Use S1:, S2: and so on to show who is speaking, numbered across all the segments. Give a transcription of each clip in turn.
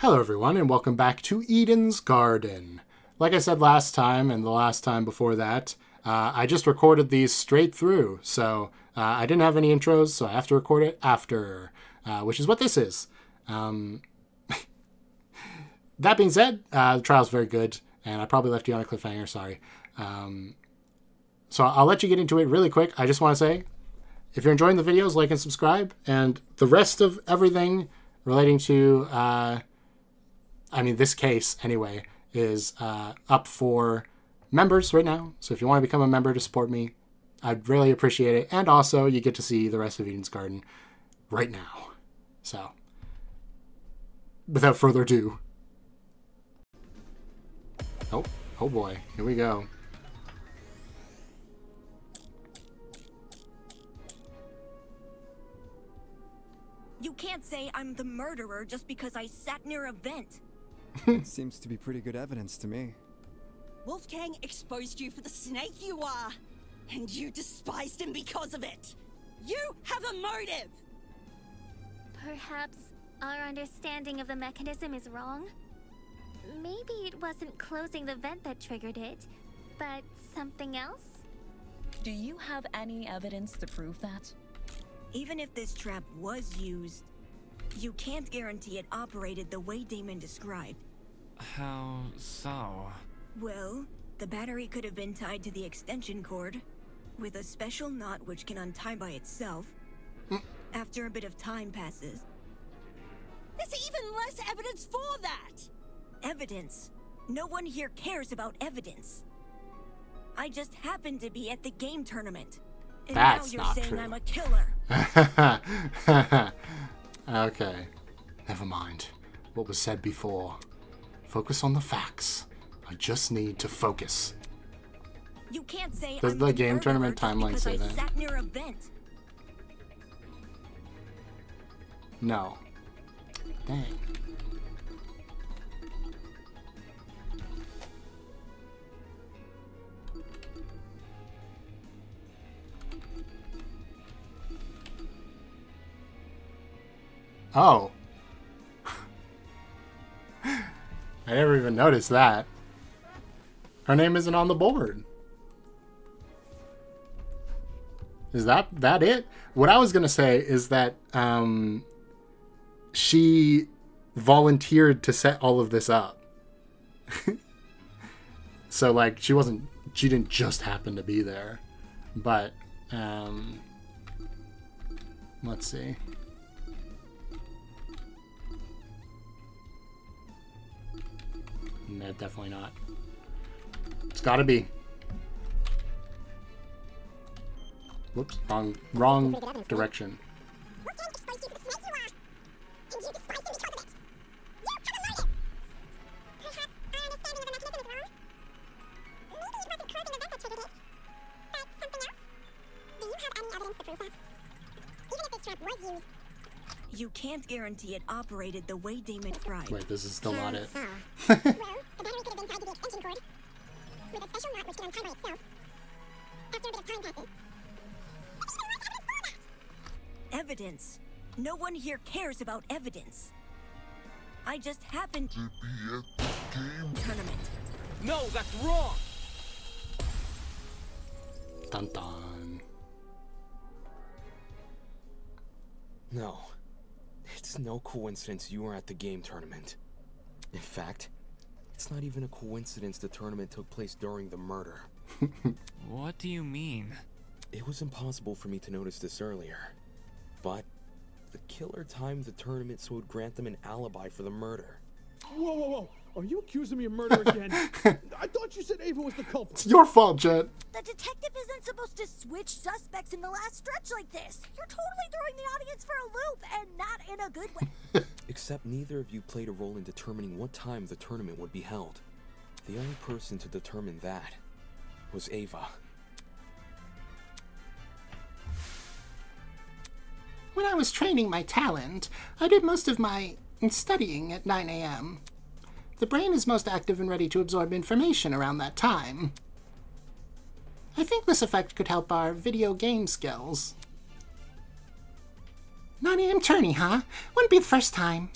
S1: Hello everyone and welcome back to Eden's Garden. Like I said last time and the last time before that, I just recorded these straight through, so I didn't have any intros, so I have to record it after, which is what this is. That being said, the trial's very good, and I probably left you on a cliffhanger, sorry. So I'll let you get into it really quick. I just want to say, if you're enjoying the videos, like and subscribe, and the rest of everything relating to, this case anyway, is up for members right now. So if you want to become a member to support me, I'd really appreciate it. And also, you get to see the rest of Eden's Garden right now. So, without further ado. Oh boy, here we go.
S2: You can't say I'm the murderer just because I sat near a vent.
S3: Seems to be pretty good evidence to me.
S4: Wolfgang exposed you for the snake you are, and you despised him because of it. You have a motive!
S5: Perhaps our understanding of the mechanism is wrong? Maybe it wasn't closing the vent that triggered it, but something else?
S6: Do you have any evidence to prove that?
S2: Even if this trap was used, you can't guarantee it operated the way Damon described.
S7: How so?
S2: Well, the battery could have been tied to the extension cord, with a special knot which can untie by itself, after a bit of time passes.
S4: There's even less evidence for that!
S2: Evidence? No one here cares about evidence. I just happened to be at the game tournament. And
S1: That's
S2: now
S1: not
S2: you're saying
S1: true.
S2: I'm a killer.
S1: Okay, never mind what was said before. Focus on the facts. I just need to focus.
S2: You can't say
S1: Does
S2: I'm
S1: the
S2: the
S1: game
S2: murderer
S1: tournament
S2: just
S1: timeline
S2: because
S1: say
S2: I
S1: that?
S2: sat near a vent.
S1: No. Dang. Oh. I never even noticed that. Her name isn't on the board. Is that it? What I was going to say is that she volunteered to set all of this up. So, like, she didn't just happen to be there. But, let's see. No, definitely not. It's gotta be. Whoops, wrong direction.
S2: You can't guarantee it operated the way Damon described.
S1: Wait, this is still not it.
S2: Evidence? No one here cares about evidence. I just happened to be at the game tournament.
S7: No, that's wrong!
S1: Dun dun.
S7: No. It's no coincidence you were at the game tournament. In fact, it's not even a coincidence the tournament took place during the murder.
S8: What do you mean?
S7: It was impossible for me to notice this earlier. But the killer timed the tournament so it would grant them an alibi for the murder.
S9: Whoa. Are you accusing me of murder again? I thought you said Ava was the culprit.
S1: It's your fault, Jet.
S4: The detective isn't supposed to switch suspects in the last stretch like this. You're totally throwing the audience for a loop, and not in a good way.
S7: Except neither of you played a role in determining what time the tournament would be held. The only person to determine that was Ava.
S1: When I was training my talent, I did most of my studying at 9 a.m. The brain is most active and ready to absorb information around that time. I think this effect could help our video game skills. 9 a.m. tourney, huh? Wouldn't be the first time.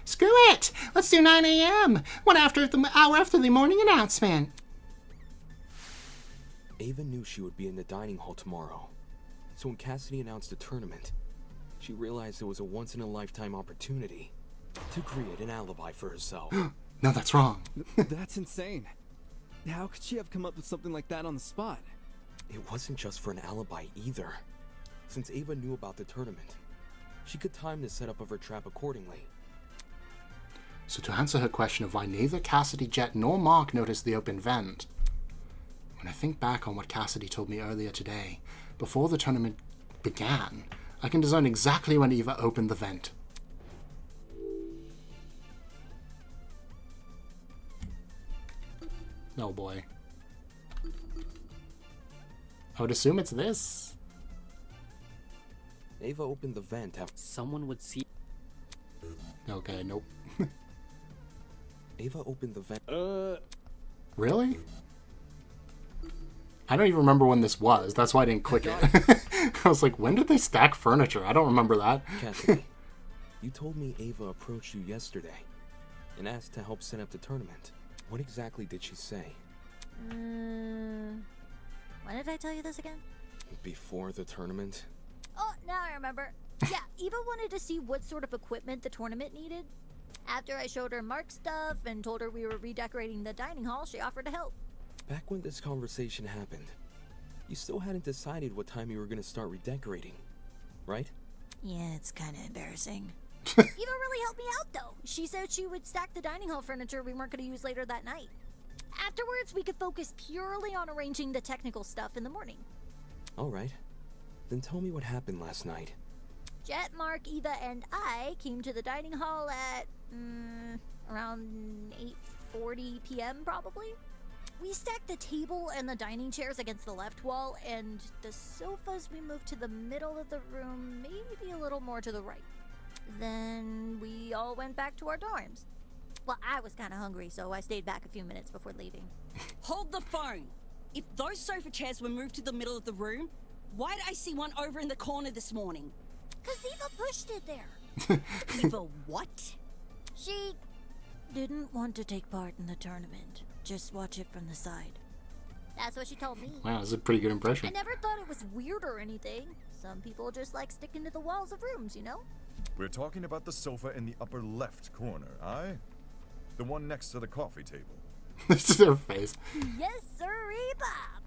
S1: Screw it! Let's do 9 a.m. Hour after the morning announcement.
S7: Ava knew she would be in the dining hall tomorrow. So when Cassidy announced the tournament, she realized it was a once-in-a-lifetime opportunity to create an alibi for herself.
S1: No, that's wrong.
S3: That's insane. How could she have come up with something like that on the spot?
S7: It wasn't just for an alibi either. Since Ava knew about the tournament, she could time the setup of her trap accordingly.
S1: So to answer her question of why neither Cassidy, Jet, nor Mark noticed the open vent, when I think back on what Cassidy told me earlier today, before the tournament began, I can discern exactly when Eva opened the vent. Oh boy. I would assume it's this.
S7: Ava opened the vent after
S10: Someone would see.
S1: Okay, nope.
S7: Ava opened the vent.
S1: Really? I don't even remember when this was. That's why I didn't click it. I was like, when did they stack furniture? I don't remember that.
S7: Cassidy, you told me Ava approached you yesterday and asked to help set up the tournament. What exactly did she say?
S11: When did I tell you this again?
S7: Before the tournament?
S11: Oh, now I remember. Yeah, Eva wanted to see what sort of equipment the tournament needed. After I showed her Mark's stuff and told her we were redecorating the dining hall, she offered to help.
S7: Back when this conversation happened, you still hadn't decided what time you were going to start redecorating, right?
S11: Yeah, it's kind of embarrassing. Eva really helped me out, though. She said she would stack the dining hall furniture we weren't going to use later that night. Afterwards, we could focus purely on arranging the technical stuff in the morning.
S7: All right. Then tell me what happened last night.
S11: Jet, Mark, Eva, and I came to the dining hall at around 8:40 p.m. probably. We stacked the table and the dining chairs against the left wall, and the sofas we moved to the middle of the room, maybe a little more to the right. Then we all went back to our dorms. Well, I was kind of hungry, so I stayed back a few minutes before leaving.
S4: Hold the phone. If those sofa chairs were moved to the middle of the room, why did I see one over in the corner this morning?
S11: 'Cause Eva pushed it there.
S4: Eva what?
S11: She didn't want to take part in the tournament. Just watch it from the side. That's what she told me.
S1: Wow, that's a pretty good impression.
S11: I never thought it was weird or anything. Some people just like sticking to the walls of rooms, you know?
S12: We're talking about the sofa in the upper left corner, aye? The one next to the coffee table.
S1: This is her face.
S11: Yes, sirree, Bob.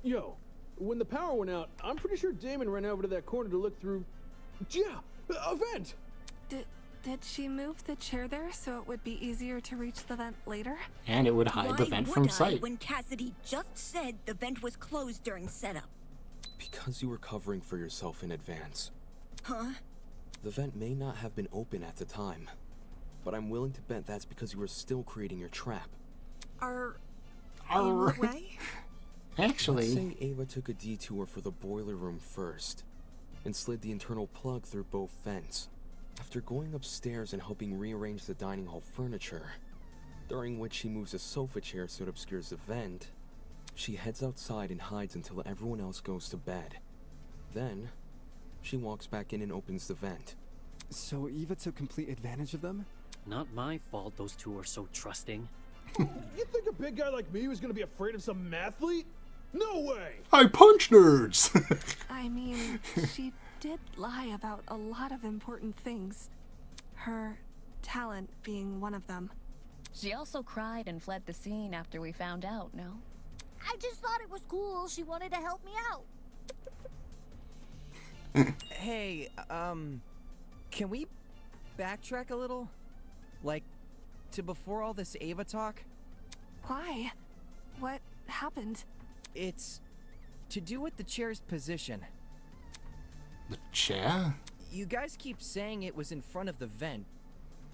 S9: Yo, when the power went out, I'm pretty sure Damon ran over to that corner to look through. Yeah, a vent.
S13: Did she move the chair there so it would be easier to reach the vent later?
S1: And it would hide the vent from sight.
S2: When Cassidy just said the vent was closed during setup?
S7: Because you were covering for yourself in advance.
S2: Huh?
S7: The vent may not have been open at the time, but I'm willing to bet that's because you were still creating your trap.
S2: In what way?
S1: Actually,
S7: Let's say Ava took a detour for the boiler room first, and slid the internal plug through both vents. After going upstairs and helping rearrange the dining hall furniture, during which she moves a sofa chair so it obscures the vent, she heads outside and hides until everyone else goes to bed. Then, she walks back in and opens the vent.
S3: So Eva took complete advantage of them?
S10: Not my fault those two are so trusting.
S9: You think a big guy like me was gonna be afraid of some mathlete? No way!
S1: I punch nerds!
S13: I mean, she did lie about a lot of important things. Her talent being one of them.
S6: She also cried and fled the scene after we found out, no?
S11: I just thought it was cool. She wanted to help me out.
S14: Hey, can we backtrack a little? Like, to before all this Ava talk?
S13: Why? What happened?
S14: It's to do with the chair's position.
S1: The chair?
S14: You guys keep saying it was in front of the vent,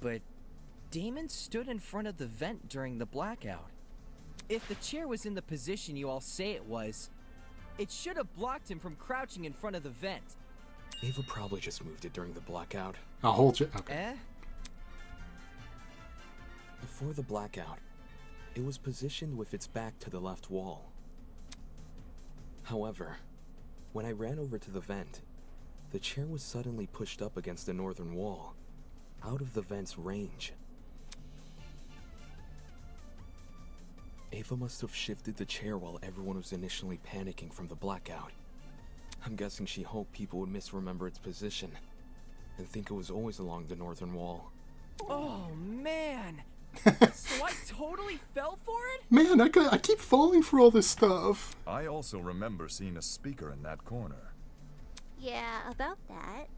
S14: but Damon stood in front of the vent during the blackout. If the chair was in the position you all say it was, it should have blocked him from crouching in front of the vent.
S7: Ava probably just moved it during the blackout.
S1: A whole chair? Okay.
S14: Eh?
S7: Before the blackout, it was positioned with its back to the left wall. However, when I ran over to the vent, the chair was suddenly pushed up against the northern wall. out of the vent's range. Ava must have shifted the chair while everyone was initially panicking from the blackout. I'm guessing she hoped people would misremember its position and think it was always along the northern wall.
S14: Oh, man! So I totally fell for it?
S1: Man, I keep falling for all this stuff.
S12: I also remember seeing a speaker in that corner.
S11: Yeah, about that.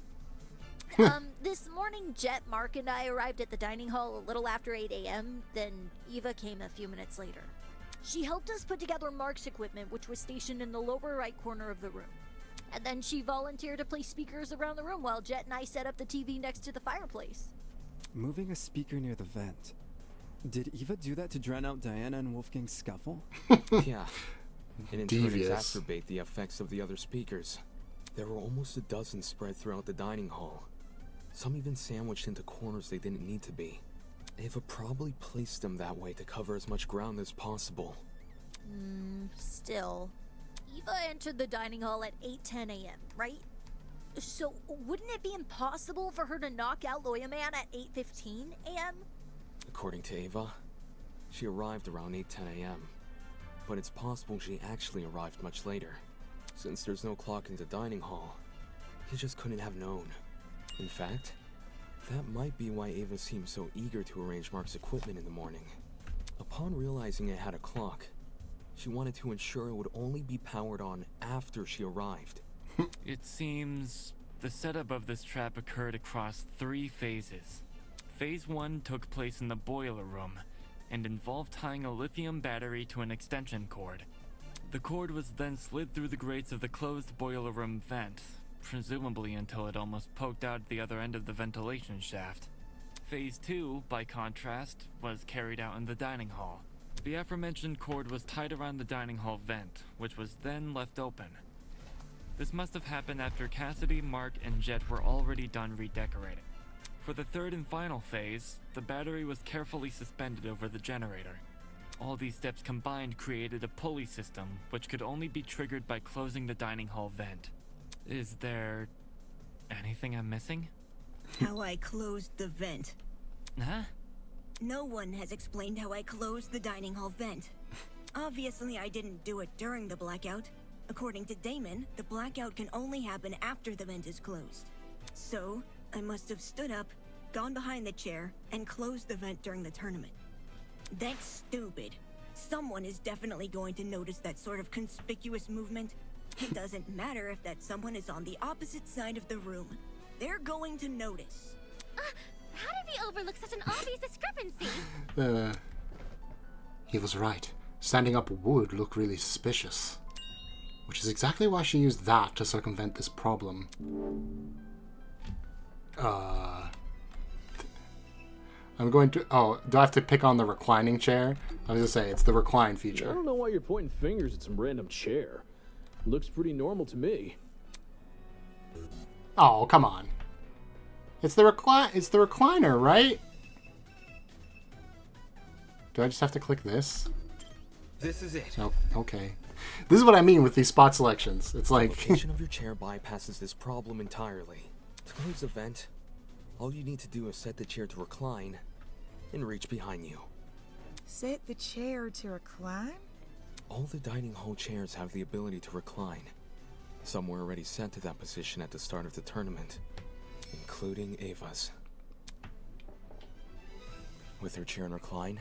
S11: This morning, Jet, Mark, and I arrived at the dining hall a little after 8 a.m., then Eva came a few minutes later. She helped us put together Mark's equipment, which was stationed in the lower right corner of the room. And then she volunteered to place speakers around the room while Jet and I set up the TV next to the fireplace.
S3: Moving a speaker near the vent. Did Eva do that to drown out Diana and Wolfgang's scuffle?
S7: Yeah. And in turn exacerbate the effects of the other speakers. There were almost a dozen spread throughout the dining hall. Some even sandwiched into corners they didn't need to be. Ava probably placed them that way to cover as much ground as possible.
S11: Still. Eva entered the dining hall at 8:10 a.m., right? So wouldn't it be impossible for her to knock out Lawyer Man at 8:15 a.m.?
S7: According to Ava, she arrived around 8:10 a.m. But it's possible she actually arrived much later. Since there's no clock in the dining hall, he just couldn't have known. In fact, that might be why Ava seemed so eager to arrange Mark's equipment in the morning. Upon realizing it had a clock, she wanted to ensure it would only be powered on after she arrived.
S8: It seems the setup of this trap occurred across 3 phases. Phase 1 took place in the boiler room and involved tying a lithium battery to an extension cord. The cord was then slid through the grates of the closed boiler room vent, presumably until it almost poked out the other end of the ventilation shaft. Phase 2, by contrast, was carried out in the dining hall. The aforementioned cord was tied around the dining hall vent, which was then left open. This must have happened after Cassidy, Mark, and Jet were already done redecorating. For the third and final phase, the battery was carefully suspended over the generator. All these steps combined created a pulley system, which could only be triggered by closing the dining hall vent. Is there anything I'm missing?
S2: How I closed the vent.
S8: Huh?
S2: No one has explained how I closed the dining hall vent. Obviously, I didn't do it during the blackout. According to Damon, the blackout can only happen after the vent is closed. So, I must have stood up, gone behind the chair, and closed the vent during the tournament. That's stupid. Someone is definitely going to notice that sort of conspicuous movement. It doesn't matter if that someone is on the opposite side of the room. They're going to notice.
S5: How did we overlook such an obvious discrepancy?
S1: He was right. Standing up would look really suspicious. Which is exactly why she used that to circumvent this problem. I'm going to... Oh, do I have to pick on the reclining chair? I was going to say, it's the recline feature.
S9: I don't know why you're pointing fingers at some random chair. Looks pretty normal to me.
S1: Oh, come on. It's the recliner, right? Do I just have to click this?
S7: This is it.
S1: Oh, okay. This is what I mean with these spot selections. It's like...
S7: The location of your chair bypasses this problem entirely. To close the vent, all you need to do is set the chair to recline and reach behind you.
S15: Set the chair to recline?
S7: All the dining hall chairs have the ability to recline. Some were already set to that position at the start of the tournament, including Ava's. With her chair in recline,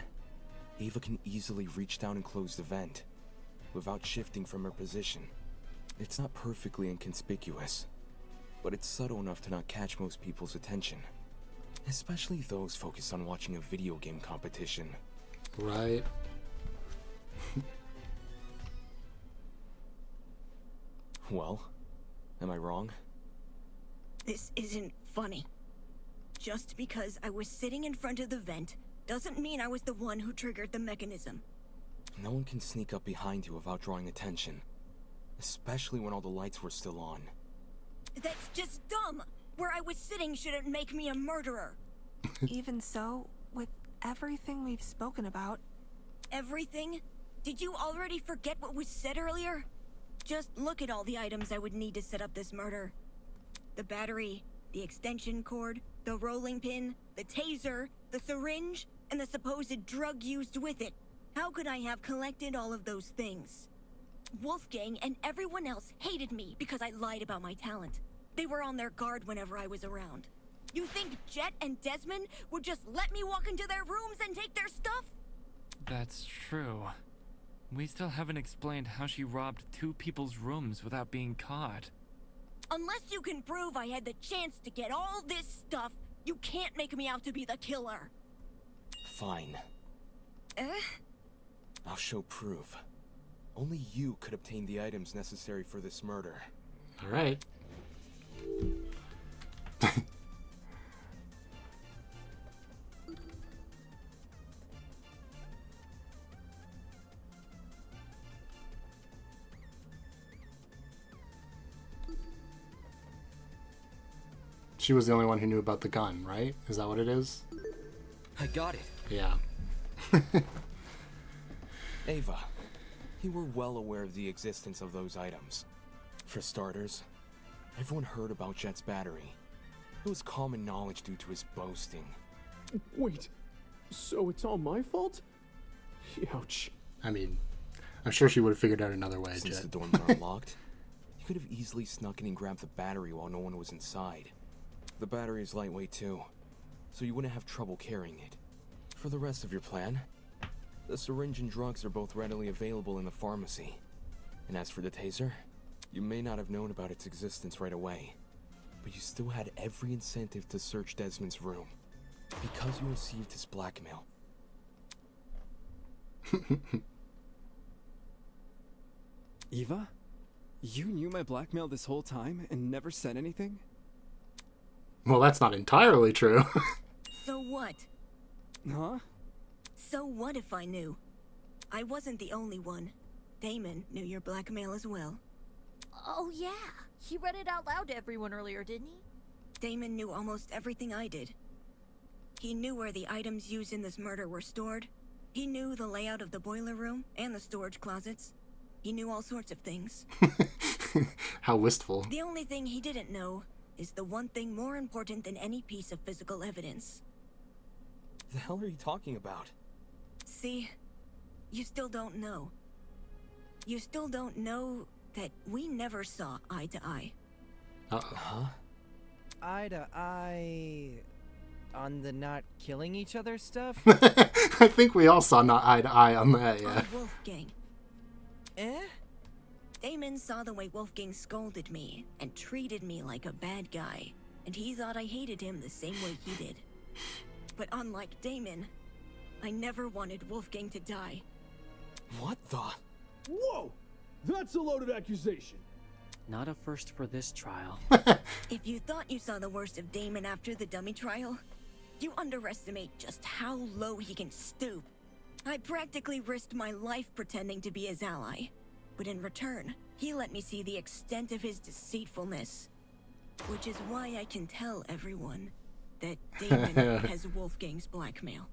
S7: Ava can easily reach down and close the vent without shifting from her position. It's not perfectly inconspicuous, but it's subtle enough to not catch most people's attention, especially those focused on watching a video game competition.
S1: Right.
S7: Well, am I wrong?
S2: This isn't funny. Just because I was sitting in front of the vent doesn't mean I was the one who triggered the mechanism.
S7: No one can sneak up behind you without drawing attention, especially when all the lights were still on.
S2: That's just dumb! Where I was sitting shouldn't make me a murderer.
S13: Even so, with everything we've spoken about...
S2: Everything? Did you already forget what was said earlier? Just look at all the items I would need to set up this murder. The battery, the extension cord, The rolling pin, the taser, the syringe, and the supposed drug used with it. How could I have collected all of those things? Wolfgang and everyone else hated me because I lied about my talent. They were on their guard whenever I was around. You think Jet and Desmond would just let me walk into their rooms and take their stuff?
S8: That's true. We still haven't explained how she robbed 2 people's rooms without being caught.
S2: Unless you can prove I had the chance to get all this stuff, you can't make me out to be the killer.
S7: Fine. I'll show proof. Only you could obtain the items necessary for this murder.
S1: All right. She was the only one who knew about the gun, right? Is that what it is?
S7: I got it.
S1: Yeah.
S7: Ava, you were well aware of the existence of those items. For starters, everyone heard about Jet's battery. It was common knowledge due to his boasting.
S9: Wait, so it's all my fault? Ouch.
S1: I mean, I'm sure she would have figured out another way,
S7: Since
S1: Jet.
S7: the dorms aren't locked, you could have easily snuck in and grabbed the battery while no one was inside. The battery is lightweight too, so you wouldn't have trouble carrying it. For the rest of your plan, the syringe and drugs are both readily available in the pharmacy. And as for the taser, you may not have known about its existence right away, but you still had every incentive to search Desmond's room, because you received his blackmail.
S3: Eva? You knew my blackmail this whole time and never said anything?
S1: Well, that's not entirely true.
S2: So what?
S3: Huh?
S2: So what if I knew? I wasn't the only one. Damon knew your blackmail as well.
S11: Oh yeah, he read it out loud to everyone earlier, didn't he?
S2: Damon knew almost everything I did. He knew where the items used in this murder were stored. He knew the layout of the boiler room and the storage closets. He knew all sorts of things.
S1: How wistful.
S2: The only thing he didn't know is the one thing more important than any piece of physical evidence.
S7: The hell are you talking about?
S2: See, you still don't know. You still don't know that we never saw eye to eye.
S1: Uh-oh.
S7: Huh?
S14: Eye to eye on the not killing each other stuff?
S1: I think we all saw not eye to eye on that, yeah.
S2: On Wolfgang. Damon saw the way Wolfgang scolded me and treated me like a bad guy, and he thought I hated him the same way he did. But unlike Damon, I never wanted Wolfgang to die.
S7: What the?
S9: Whoa! That's a loaded accusation.
S10: Not a first for this trial.
S2: If you thought you saw the worst of Damon after the dummy trial, you underestimate just how low he can stoop. I practically risked my life pretending to be his ally. But in return, he let me see the extent of his deceitfulness. Which is why I can tell everyone that Damon has Wolfgang's blackmail.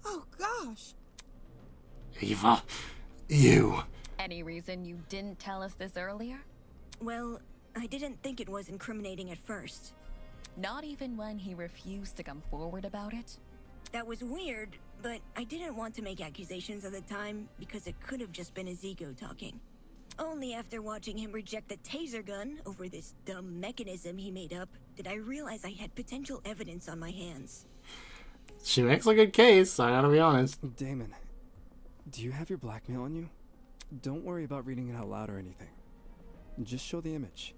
S15: Oh gosh.
S1: Eva, you.
S6: Any reason you didn't tell us this earlier?
S2: Well, I didn't think it was incriminating at first.
S6: Not even when he refused to come forward about it?
S2: That was weird, but I didn't want to make accusations at the time because it could have just been his ego talking. Only after watching him reject the taser gun over this dumb mechanism he made up did I realize I had potential evidence on my hands.
S1: She makes a good case, I gotta be honest.
S3: Damon, do you have your blackmail on you? Don't worry about reading it out loud or anything. Just show the image.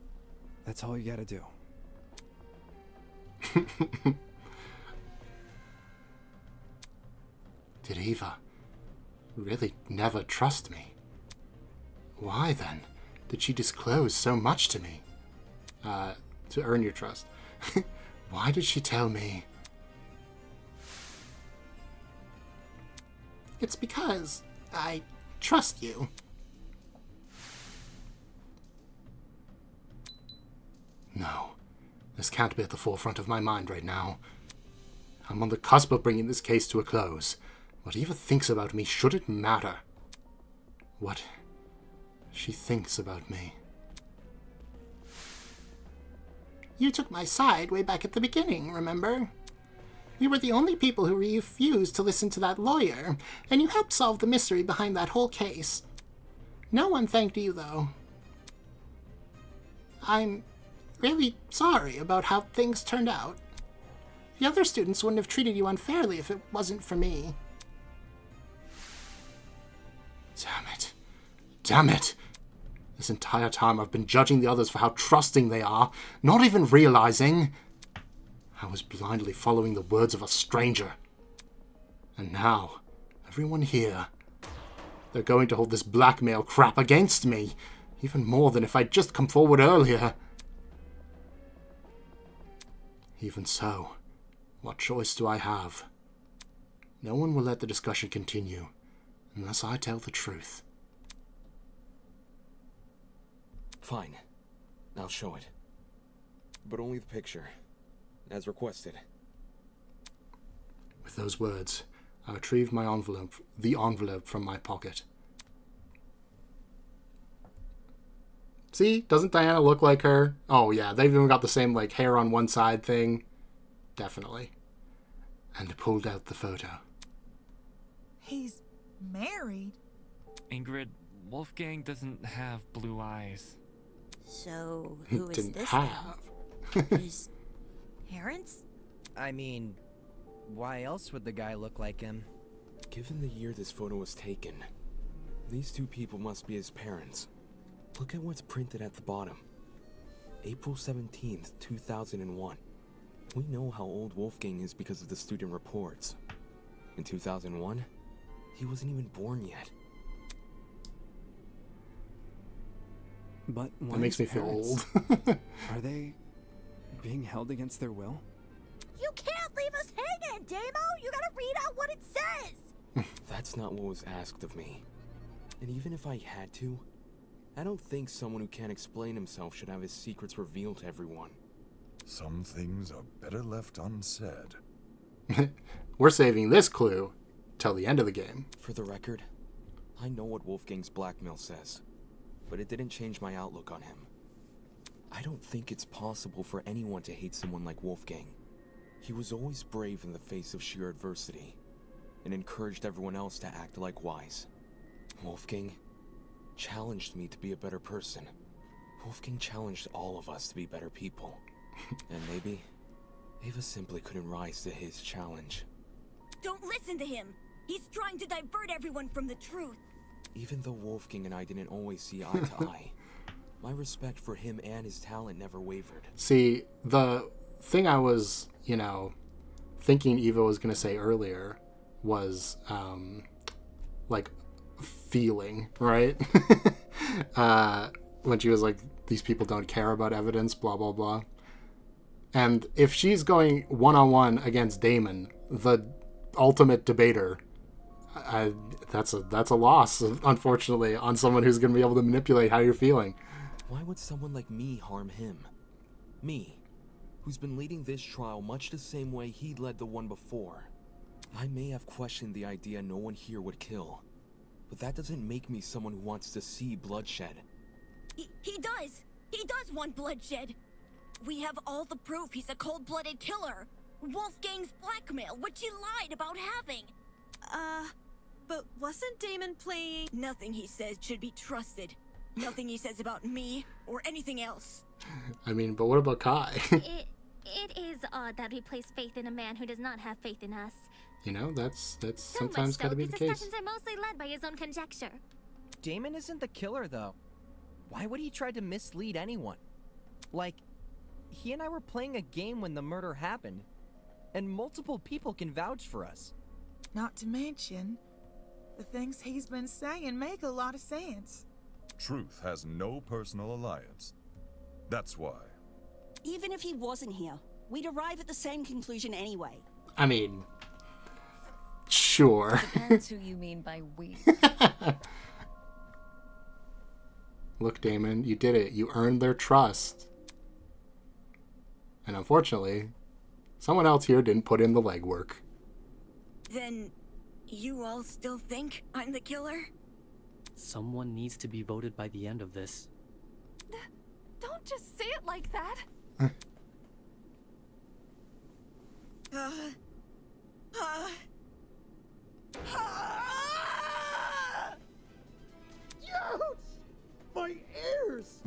S3: That's all you gotta do.
S1: Did Eva really never trust me? Why, then, did she disclose so much to me? To earn your trust. Why did she tell me? It's because I trust you. No, this can't be at the forefront of my mind right now. I'm on the cusp of bringing this case to a close. What Eva thinks about me shouldn't matter. What she thinks about me. You took my side way back at the beginning, remember? We were the only people who refused to listen to that lawyer, and you helped solve the mystery behind that whole case. No one thanked you, though. I'm really sorry about how things turned out. The other students wouldn't have treated you unfairly if it wasn't for me. Damn it. Damn it! This entire time I've been judging the others for how trusting they are, not even realizing I was blindly following the words of a stranger. And now, everyone here, they're going to hold this blackmail crap against me, even more than if I'd just come forward earlier. Even so, what choice do I have? No one will let the discussion continue unless I tell the truth.
S7: Fine. I'll show it. But only the picture, as requested.
S1: With those words, I retrieved the envelope from my pocket. See? Doesn't Diana look like her? Oh yeah, they've even got the same like hair on one side thing. Definitely. And pulled out the photo.
S15: He's married?
S8: Ingrid, Wolfgang doesn't have blue eyes.
S11: So, who is
S1: Didn't
S11: this
S1: have.
S11: then? His parents?
S14: I mean, why else would the guy look like him?
S7: Given the year this photo was taken, these two people must be his parents. Look at what's printed at the bottom. April 17th, 2001. We know how old Wolfgang is because of the student reports. In 2001, he wasn't even born yet.
S3: But
S1: That makes me feel old.
S3: Are they being held against their will?
S11: You can't leave us hanging, Damo! You gotta read out what it says!
S7: That's not what was asked of me. And even if I had to, I don't think someone who can't explain himself should have his secrets revealed to everyone.
S12: Some things are better left unsaid.
S1: We're saving this clue till the end of the game.
S7: For the record, I know what Wolfgang's blackmail says, but it didn't change my outlook on him. I don't think it's possible for anyone to hate someone like Wolfgang. He was always brave in the face of sheer adversity, and encouraged everyone else to act likewise. Wolfgang challenged me to be a better person. Wolfgang challenged all of us to be better people. And maybe Ava simply couldn't rise to his challenge.
S2: Don't listen to him! He's trying to divert everyone from the truth.
S7: Even though Wolfgang and I didn't always see eye to eye, my respect for him and his talent never wavered.
S1: See, the thing I was, thinking Eva was going to say earlier was, like, feeling, right? When she was like, these people don't care about evidence, blah, blah, blah. And if she's going one-on-one against Damon, the ultimate debater, that's a loss, unfortunately, on someone who's going to be able to manipulate how you're feeling.
S7: Why would someone like me harm him? Me, who's been leading this trial much the same way he led the one before. I may have questioned the idea no one here would kill, but that doesn't make me someone who wants to see bloodshed.
S2: He does! He does want bloodshed! We have all the proof he's a cold-blooded killer! Wolfgang's blackmail, which he lied about having!
S13: But wasn't Damon playing?
S2: Nothing he says should be trusted. Nothing he says about me or anything else.
S1: I mean, but what about Kai?
S5: It is odd that we place faith in a man who does not have faith in us.
S1: That's
S5: So
S1: sometimes
S5: much
S1: got to
S5: so,
S1: be
S5: these
S1: the case.
S5: discussions are mostly led by his own conjecture.
S14: Damon isn't the killer, though. Why would he try to mislead anyone? Like, he and I were playing a game when the murder happened, and multiple people can vouch for us.
S15: Not to mention, the things he's been saying make a lot of sense.
S12: Truth has no personal alliance. That's why.
S4: Even if he wasn't here, we'd arrive at the same conclusion anyway.
S1: I mean, sure.
S6: Depends who you mean by we.
S1: Look, Damon, you did it. You earned their trust. And unfortunately, someone else here didn't put in the legwork.
S2: Then, you all still think I'm the killer?
S10: Someone needs to be voted by the end of this.
S13: Don't just say it like that.
S9: Ouch! My ears!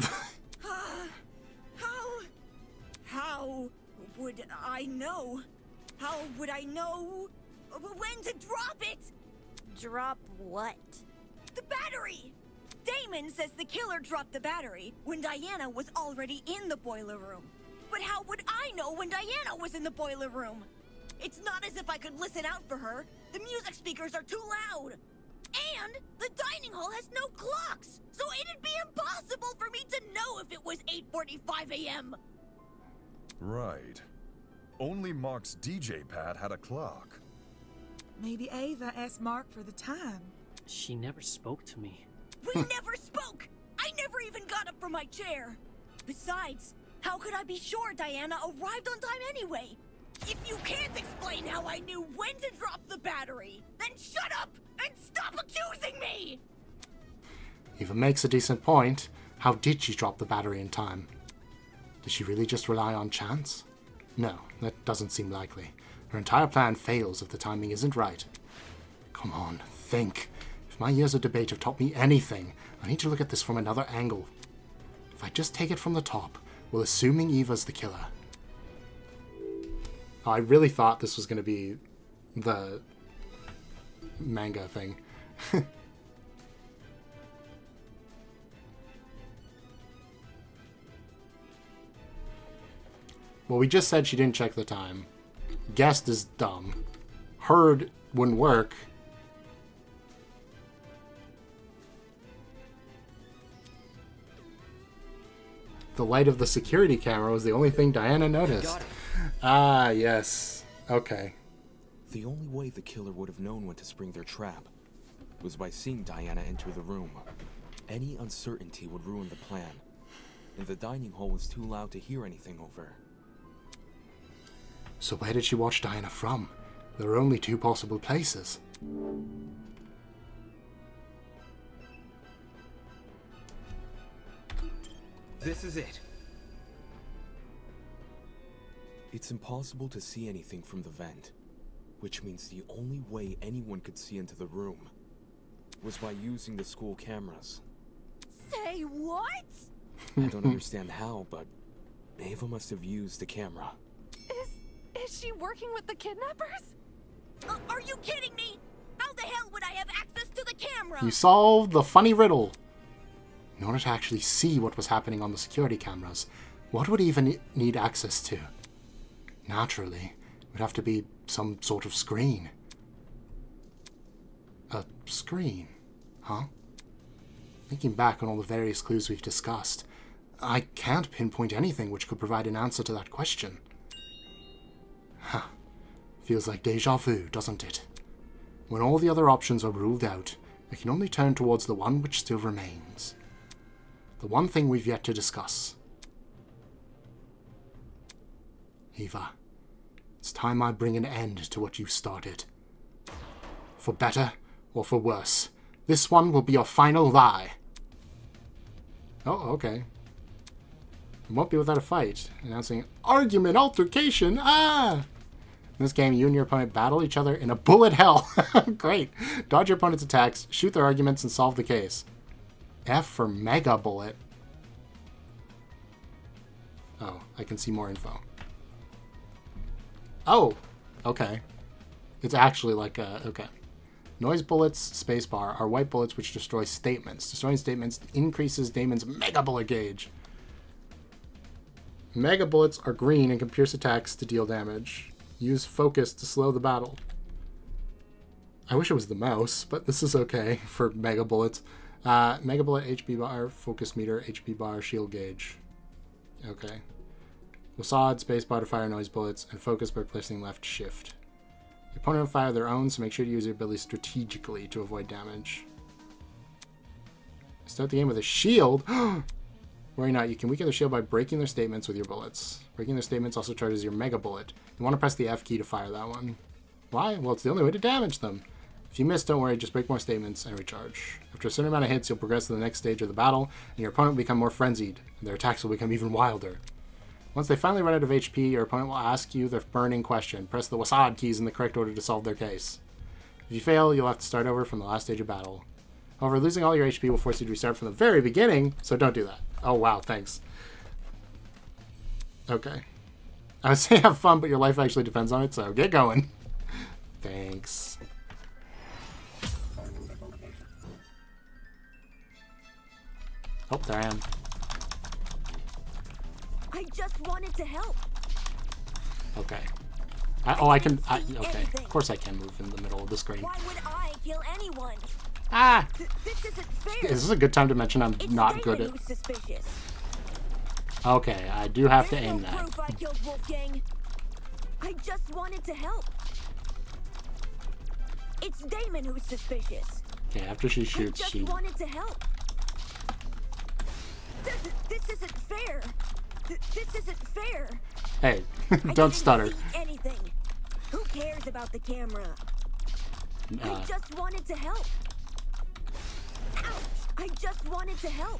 S2: How would I know? How would I know when to drop it?
S11: Drop what?
S2: The battery! Damon says the killer dropped the battery when Diana was already in the boiler room. But how would I know when Diana was in the boiler room? It's not as if I could listen out for her. The music speakers are too loud. And the dining hall has no clocks, so it'd be impossible for me to know if it was 8:45 a.m.
S12: Right. Only Mark's DJ pad had a clock.
S15: Maybe Ava asked Mark for the time.
S10: She never spoke to me.
S2: We never spoke! I never even got up from my chair. Besides, how could I be sure Diana arrived on time anyway? If you can't explain how I knew when to drop the battery, then shut up and stop accusing me!
S1: Eva makes a decent point. How did she drop the battery in time? Did she really just rely on chance? No, that doesn't seem likely. Her entire plan fails if the timing isn't right. Come on, think. If my years of debate have taught me anything, I need to look at this from another angle. If I just take it from the top, well, assuming Eva's the killer. Oh, I really thought this was going to be the manga thing. Well, we just said she didn't check the time. Guessed is dumb. Heard wouldn't work. The light of the security camera was the only thing Diana noticed. Ah, yes. Okay.
S7: The only way the killer would have known when to spring their trap was by seeing Diana enter the room. Any uncertainty would ruin the plan, and the dining hall was too loud to hear anything over.
S1: So where did she watch Diana from? There are only two possible places.
S14: This is it.
S7: It's impossible to see anything from the vent, which means the only way anyone could see into the room was by using the school cameras.
S11: Say what?
S7: I don't understand how, but Ava must have used the camera.
S13: Is she working with the kidnappers?
S2: Are you kidding me? How the hell would I have access to the camera?
S1: You solved the funny riddle. In order to actually see what was happening on the security cameras, what would Eva need access to? Naturally, it would have to be some sort of screen. A screen? Huh? Thinking back on all the various clues we've discussed, I can't pinpoint anything which could provide an answer to that question. Huh. Feels like deja vu, doesn't it? When all the other options are ruled out, I can only turn towards the one which still remains. The one thing we've yet to discuss. Eva, it's time I bring an end to what you started. For better or for worse, this one will be your final lie. Oh, okay. It won't be without a fight. Announcing argument, altercation, ah! In this game, you and your opponent battle each other in a bullet hell. Great. Dodge your opponent's attacks, shoot their arguments, and solve the case. F for Mega Bullet. Oh, I can see more info. Oh, okay. It's actually like a, okay. Noise bullets, spacebar, are white bullets which destroy statements. Destroying statements increases Damon's Mega Bullet gauge. Mega bullets are green and can pierce attacks to deal damage. Use focus to slow the battle. I wish it was the mouse, but this is okay for Mega Bullets. Mega Bullet, HP bar, focus meter, HP bar, shield gauge. Okay. Wasad, spacebar to fire noise bullets, and focus by pressing left shift. Your opponent will fire their own, so make sure to use your ability strategically to avoid damage. Start the game with a shield. Worry not, you can weaken the shield by breaking their statements with your bullets. Breaking their statements also charges your Mega Bullet. You want to press the F key to fire that one. Why? Well, it's the only way to damage them. If you miss, don't worry, just break more statements and recharge. After a certain amount of hits, you'll progress to the next stage of the battle, and your opponent will become more frenzied, and their attacks will become even wilder. Once they finally run out of HP, your opponent will ask you the burning question. Press the WASD keys in the correct order to solve their case. If you fail, you'll have to start over from the last stage of battle. However, losing all your HP will force you to restart from the very beginning, so don't do that. Oh, wow, thanks. Okay. I would say have fun, but your life actually depends on it, so get going. Thanks. Oh, there I am.
S2: I just wanted to help.
S1: Okay. I can... okay, of course I can move in the middle of the screen.
S2: Why would I kill anyone?
S1: Ah!
S2: This isn't fair.
S1: Is this a good time to mention I'm not good at...
S2: Suspicious.
S1: Okay, I do have
S2: There's
S1: to aim
S2: no
S1: that.
S2: proof I killed Wolfgang. I just wanted to help. It's Damon who's suspicious.
S1: Okay, after she shoots,
S2: I just wanted to help. This isn't fair. This isn't fair.
S1: Hey, don't stutter.
S2: I didn't see anything. Who cares about the camera? I just wanted to help. Ouch! I just wanted to help.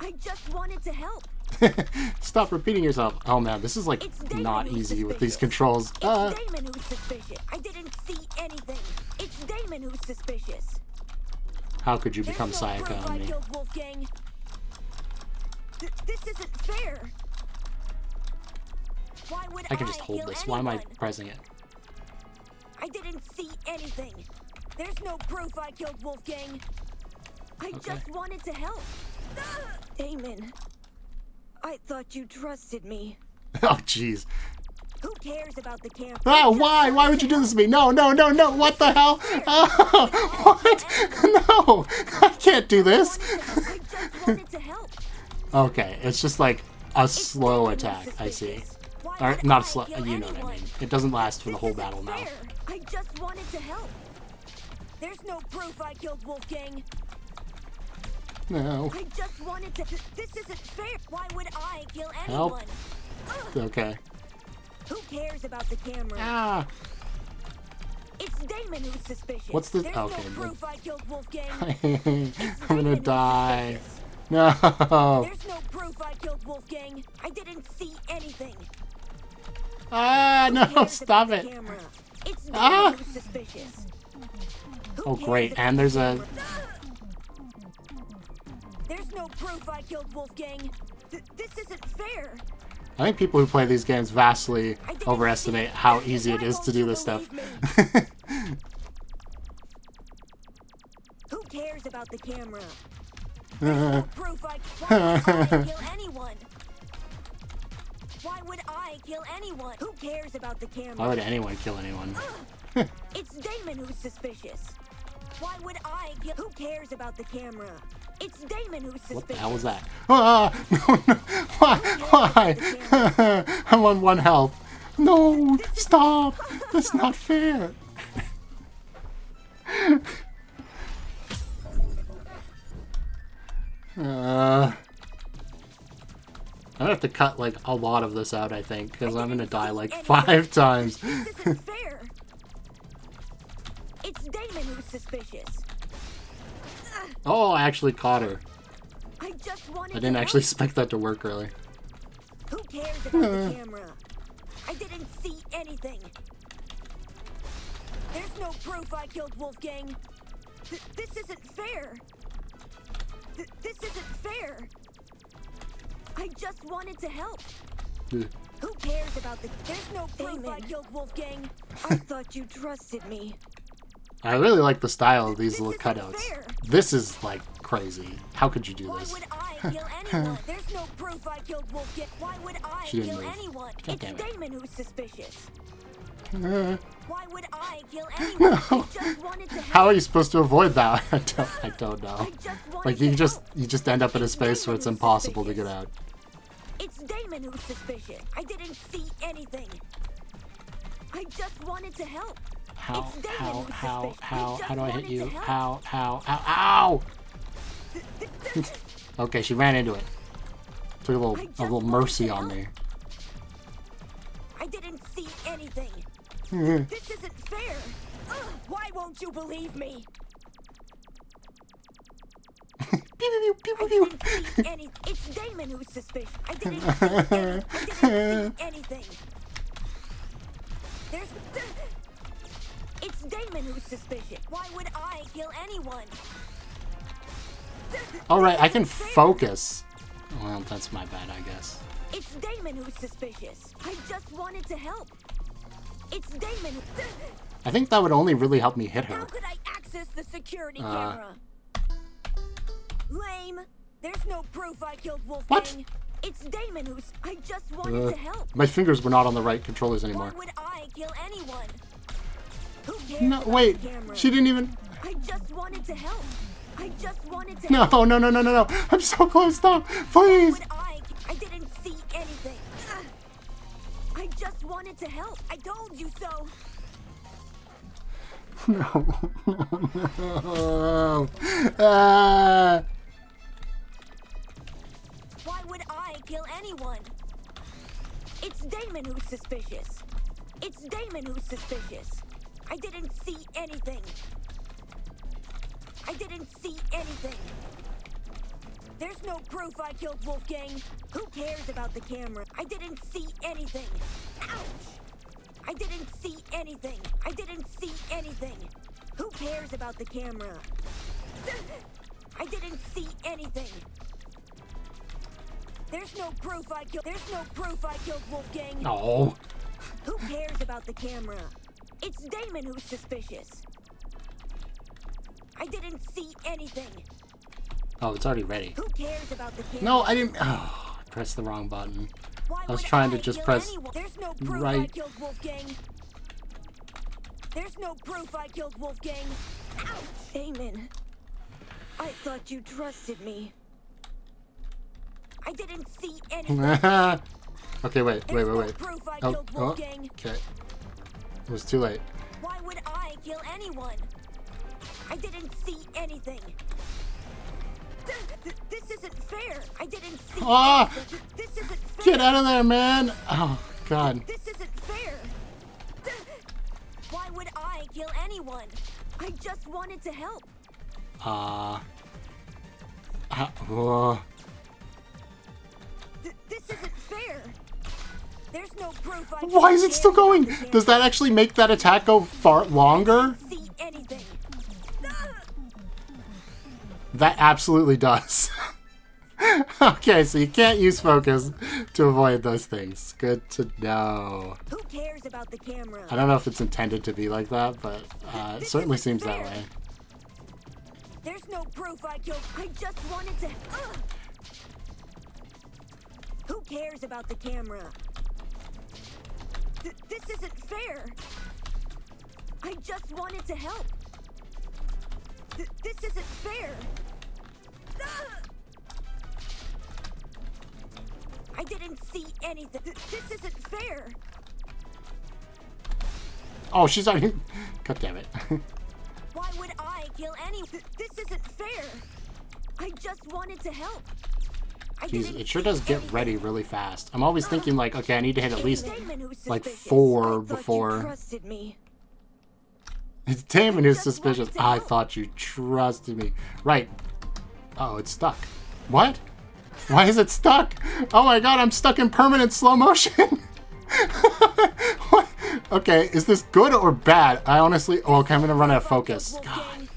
S2: I just wanted to help.
S1: Stop repeating yourself. Oh man, this is like not easy with these controls.
S2: It's Damon who's suspicious. I didn't see anything. It's Damon who's suspicious.
S1: How could you become
S2: There's no
S1: Sayaka
S2: proof
S1: on
S2: I
S1: me?
S2: killed Wolfgang. This isn't fair. Why would
S1: I can just hold
S2: kill
S1: this. Why am I
S2: anyone?
S1: pressing it?
S2: I didn't see anything. There's no proof I killed Wolfgang. I just wanted to help. Damon, I thought you trusted me.
S1: Oh jeez.
S2: Who cares about the camp?
S1: Ah, why? Why would you do this to me? No, no, no, no. What the hell? Oh, what? No, I can't do this.
S2: I just wanted to help.
S1: Okay, it's just like a slow attack, I see. Or not slow, you know what I mean. It doesn't last for the whole battle now.
S2: I just wanted to help. There's no proof I killed Wolfgang.
S1: No.
S2: I just wanted to. This isn't fair. Why would I kill
S1: Help.
S2: anyone?
S1: Okay.
S2: Who cares about the camera?
S1: Ah.
S2: It's Damon who's suspicious.
S1: What's this?
S2: There's
S1: Okay.
S2: no proof I killed Wolfgang.
S1: I'm gonna die. No.
S2: There's no proof I killed Wolfgang. I didn't see anything.
S1: Ah, no, stop it.
S2: It's Damon
S1: Ah.
S2: who's suspicious.
S1: Oh, great. And there's a...
S2: There's no proof I killed Wolfgang. This isn't fair.
S1: I think people who play these games vastly overestimate how easy it is to do this stuff.
S2: Who cares about the camera? There's no proof Why would I kill anyone? Why would I kill anyone? Who cares about the camera?
S1: Why would anyone kill anyone?
S2: It's Damon who's suspicious. Why would I kill? Who cares about the camera? It's Damon who's suspicious.
S1: What the hell was that? Ah! No, no. Why? Why? I'm on 1 health. No! Stop! That's not fair. I'm gonna have to cut like a lot of this out, I think, because I'm gonna die like 5 times.
S2: This isn't fair. It's Damon who's suspicious.
S1: Oh, I actually caught her.
S2: I just wanted
S1: I didn't
S2: to
S1: actually
S2: help.
S1: expect that to work, really.
S2: Who cares about the camera? I didn't see anything. There's no proof I killed Wolfgang. This isn't fair. This isn't fair. I just wanted to help. Who cares about the... There's no proof I killed Wolfgang. I thought you trusted me.
S1: I really like the style of these little cutouts. This is like crazy. How could you do this?
S2: Why would I kill anyone? There's no proof I killed Wolfgang. Why would I
S1: She didn't
S2: kill
S1: move.
S2: anyone?
S1: God
S2: It's
S1: damn it.
S2: Damon who's suspicious.
S1: Uh,
S2: Why would I kill anyone? I just wanted to help.
S1: How are you supposed to avoid that? I don't know. Like you just end up in a space where it's impossible to get out.
S2: It's Damon who's suspicious. I didn't see anything. I just wanted to help.
S1: How do I hit you?
S2: Help.
S1: Ow! Okay, she ran into it. Took a little mercy on me.
S2: I didn't see anything. This isn't fair. Why won't you believe me? It's Damon who's suspicious. I didn't see anything. It's Damon who's suspicious. Why would I kill anyone?
S1: Alright, I can focus. Well, that's my bad, I guess.
S2: It's Damon who's suspicious. I just wanted to help. It's Damon.
S1: I think that would only really help me hit her.
S2: How could I access the security camera? Lame. There's no proof I killed Wolfgang.
S1: What?
S2: It's Damon who's. I just wanted to help.
S1: My fingers were not on the right controllers anymore.
S2: Why would I kill anyone? Who cares
S1: No,
S2: about
S1: wait.
S2: the camera?
S1: She didn't even.
S2: I just wanted to help. I just wanted to
S1: No,
S2: help.
S1: no. I'm so close. Stop. Please.
S2: I didn't see anything. I just wanted to help. I told you so.
S1: No.
S2: Why would I kill anyone? It's Damon who's suspicious. It's Damon who's suspicious. I didn't see anything. I didn't see anything. There's no proof I killed Wolfgang. Who cares about the camera? I didn't see anything. Ouch! I didn't see anything. I didn't see anything. Who cares about the camera? I didn't see anything. There's no proof I killed. There's no proof I killed Wolfgang.
S1: No.
S2: Who cares about the camera? It's Damon who's suspicious. I didn't see anything.
S1: Oh, it's already ready.
S2: Who cares about the camera?
S1: No, I didn't. Oh, I pressed the wrong button. I was trying to just press
S2: There's no proof I
S1: right.
S2: killed Wolfgang. There's no proof I killed Wolfgang. Ouch! Damon, I thought you trusted me. I didn't see anything.
S1: Okay, wait.
S2: Proof I killed
S1: Oh,
S2: Wolfgang.
S1: okay. It was too late.
S2: Why would I kill anyone? I didn't see anything. This isn't fair. I didn't see anything. This isn't fair.
S1: Get out of there, man. Oh, God.
S2: This isn't fair. Why would I kill anyone? I just wanted to help. This isn't fair. There's no proof I
S1: Why is it still going? Does that actually make that attack go far longer?
S2: see anything.
S1: That absolutely does. Okay, so you can't use focus to avoid those things. Good to know.
S2: Who cares about the camera?
S1: I don't know if it's intended to be like that, but it certainly seems that way.
S2: There's no proof I killed. I just wanted to. Who cares about the camera? This isn't fair. I just wanted to help. This isn't fair. I didn't see anything. This isn't fair.
S1: Oh, she's already. God damn it.
S2: Why would I kill any? This isn't fair. I just wanted to help.
S1: Jeez, it sure does get ready really fast. I'm always thinking like, okay, I need to hit at least like 4 before.
S2: Trusted me.
S1: It's Damon who's suspicious. I thought you trusted me. Right. Oh, it's stuck. What? Why is it stuck? Oh my god, I'm stuck in permanent slow motion. What? Okay, is this good or bad? I honestly... Oh, okay, I'm gonna run out of focus. God.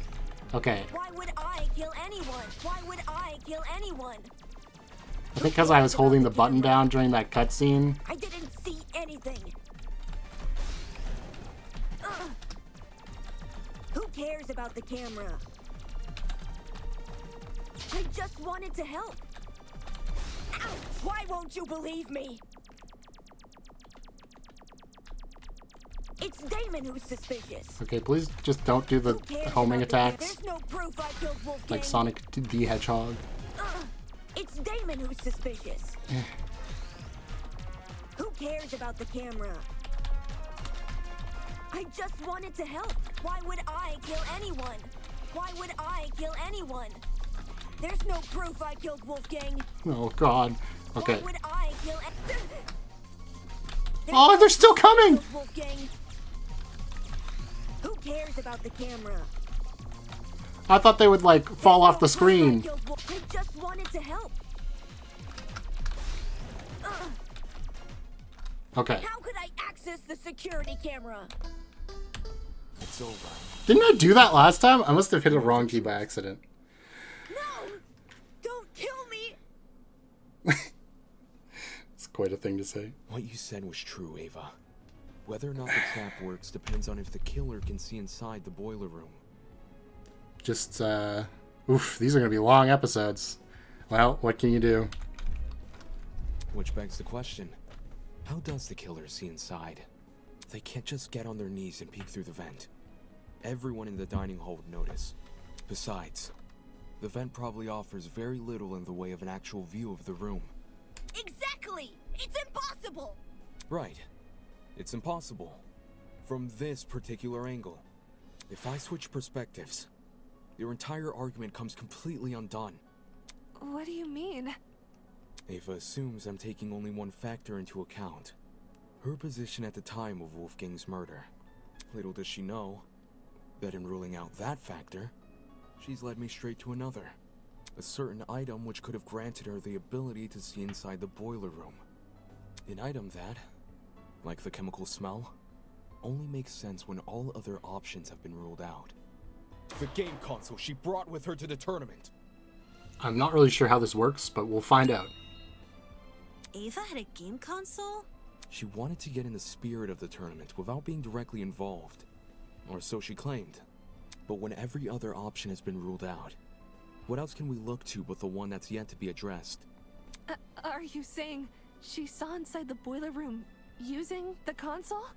S1: Okay.
S2: Why would I kill anyone? Why would I kill anyone?
S1: I think because I was holding the button down during that cutscene.
S2: I didn't see anything. Who cares about the camera? I just wanted to help. Ouch! Why won't you believe me? It's Damon who's suspicious.
S1: Okay, please just don't do the homing attacks.
S2: There's no proof I killed Wolfgang.
S1: Like Sonic the Hedgehog.
S2: It's Damon who's suspicious. Who cares about the camera? I just wanted to help. Why would I kill anyone? Why would I kill anyone? There's no proof I killed Wolfgang.
S1: Oh god. Okay.
S2: Why would I kill
S1: Oh, they're still coming!
S2: Wolfgang. Who cares about the camera?
S1: I thought they would like fall off the screen.
S2: I just wanted to help.
S1: Okay.
S2: How could I access the security camera?
S7: It's over.
S1: Didn't I do that last time? I must have hit a wrong key by accident.
S2: No! Don't kill me!
S1: It's quite a thing to say.
S7: What you said was true, Ava. Whether or not the trap works depends on if the killer can see inside the boiler room.
S1: Just, oof, these are going to be long episodes. Well, what can you do?
S7: Which begs the question, how does the killer see inside? They can't just get on their knees and peek through the vent. Everyone in the dining hall would notice. Besides, the vent probably offers very little in the way of an actual view of the room.
S2: Exactly! It's impossible!
S7: Right. It's impossible. From this particular angle. If I switch perspectives, your entire argument comes completely undone.
S13: What do you mean?
S7: Ava assumes I'm taking only one factor into account. Her position at the time of Wolfgang's murder. Little does she know that in ruling out that factor, she's led me straight to another. A certain item which could have granted her the ability to see inside the boiler room. An item that, like the chemical smell, only makes sense when all other options have been ruled out. The game console she brought with her to the tournament.
S1: I'm not really sure how this works, but we'll find out.
S4: Ava had a game console?
S7: She wanted to get in the spirit of the tournament without being directly involved. Or so she claimed. But when every other option has been ruled out, what else can we look to but the one that's yet to be addressed?
S13: Are you saying she saw inside the boiler room using the console?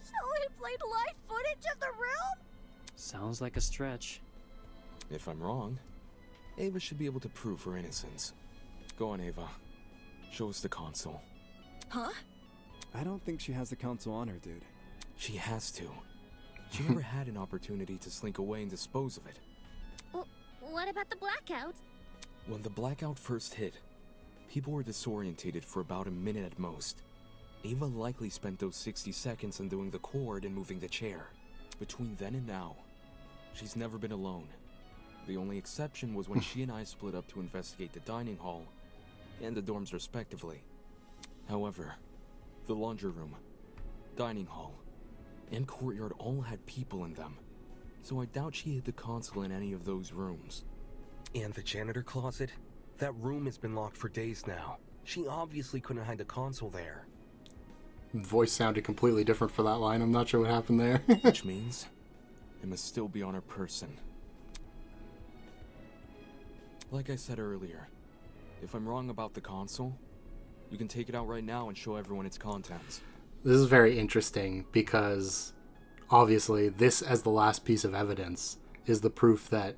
S11: So he played live footage of the room?
S10: Sounds like a stretch.
S7: If I'm wrong, Ava should be able to prove her innocence. Go on, Ava. Show us the console.
S2: Huh?
S3: I don't think she has the console on her, dude.
S7: She has to. She never had an opportunity to slink away and dispose of it.
S5: Well, what about the blackout?
S7: When the blackout first hit, people were disorientated for about a minute at most. Ava likely spent those 60 seconds undoing the cord and moving the chair. Between then and now, she's never been alone. The only exception was when she and I split up to investigate the dining hall and the dorms respectively. However, the laundry room, dining hall, and courtyard all had people in them, so I doubt she hid the console in any of those rooms. And the janitor closet? That room has been locked for days now. She obviously couldn't hide the console there.
S1: Voice sounded completely different for that line. I'm not sure what happened there.
S7: Which means it must still be on her person. Like I said earlier, if I'm wrong about the console, you can take it out right now and show everyone its contents.
S1: This is very interesting because obviously this as the last piece of evidence is the proof that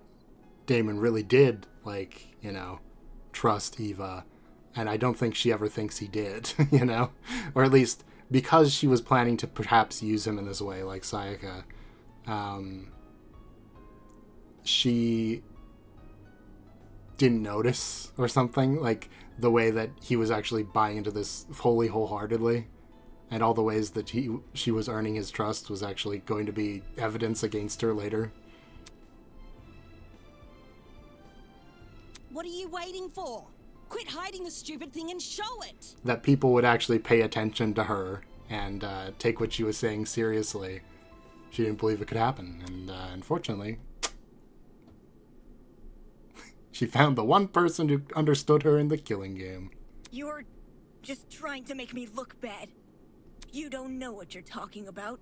S1: Damon really did, like, you know, trust Eva. And I don't think she ever thinks he did, you know? Or at least because she was planning to perhaps use him in this way, like Sayaka, she didn't notice or something, like the way that he was actually buying into this fully wholeheartedly, and all the ways that she was earning his trust was actually going to be evidence against her later.
S4: What are you waiting for? Quit hiding the stupid thing and show it!
S1: That people would actually pay attention to her and take what she was saying seriously. She didn't believe it could happen, and unfortunately, she found the one person who understood her in the killing game.
S2: You're just trying to make me look bad. You don't know what you're talking about.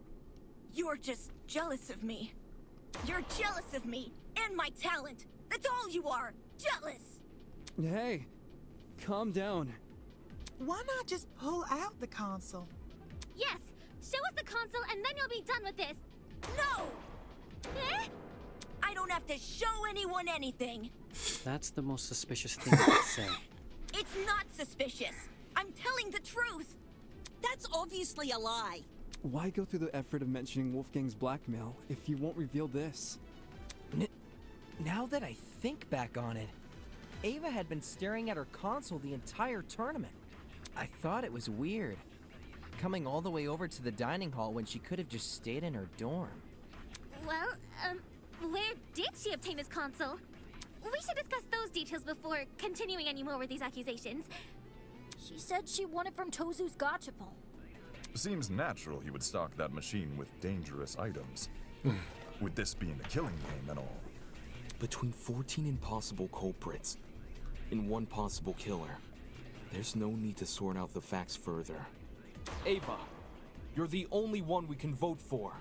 S2: You're just jealous of me. You're jealous of me and my talent. That's all you are. Jealous.
S3: Hey, calm down.
S15: Why not just pull out the console?
S5: Yes, show us the console and then you'll be done with this.
S2: No!
S5: Eh?
S2: I don't have to show anyone anything.
S10: That's the most suspicious thing you could say.
S2: It's not suspicious. I'm telling the truth.
S4: That's obviously a lie.
S3: Why go through the effort of mentioning Wolfgang's blackmail if you won't reveal this?
S14: Now that I think back on it, Ava had been staring at her console the entire tournament. I thought it was weird, coming all the way over to the dining hall when she could have just stayed in her dorm.
S5: Well, where did she obtain this console? we should discuss those details before continuing any more with these accusations.
S11: She said she won it from Tozu's gachapon.
S12: Seems natural he would stock that machine with dangerous items. With this being a killing game and all.
S7: Between 14 impossible culprits and one possible killer, there's no need to sort out the facts further. Ava, you're the only one we can vote for.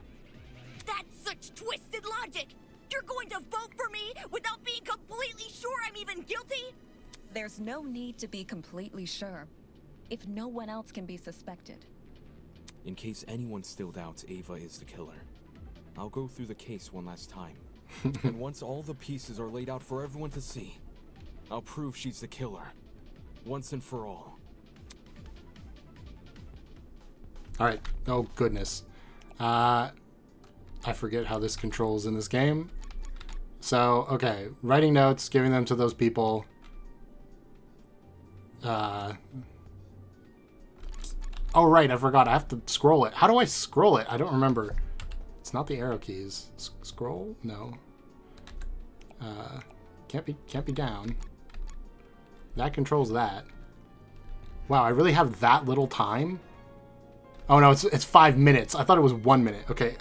S2: That's such twisted logic! You're going to vote for me without being completely sure I'm even guilty?
S6: There's no need to be completely sure, if no one else can be suspected.
S7: In case anyone still doubts Ava is the killer, I'll go through the case one last time. And once all the pieces are laid out for everyone to see, I'll prove she's the killer. Once and for all.
S1: Alright. Oh, goodness. I forget how this controls in this game. So, okay. Writing notes, giving them to those people. Oh, right. I forgot. I have to scroll it. How do I scroll it? I don't remember. It's not the arrow keys. Scroll? No. Can't be down. That controls that. Wow, I really have that little time? Oh no, it's 5 minutes. I thought it was 1 minute. Okay.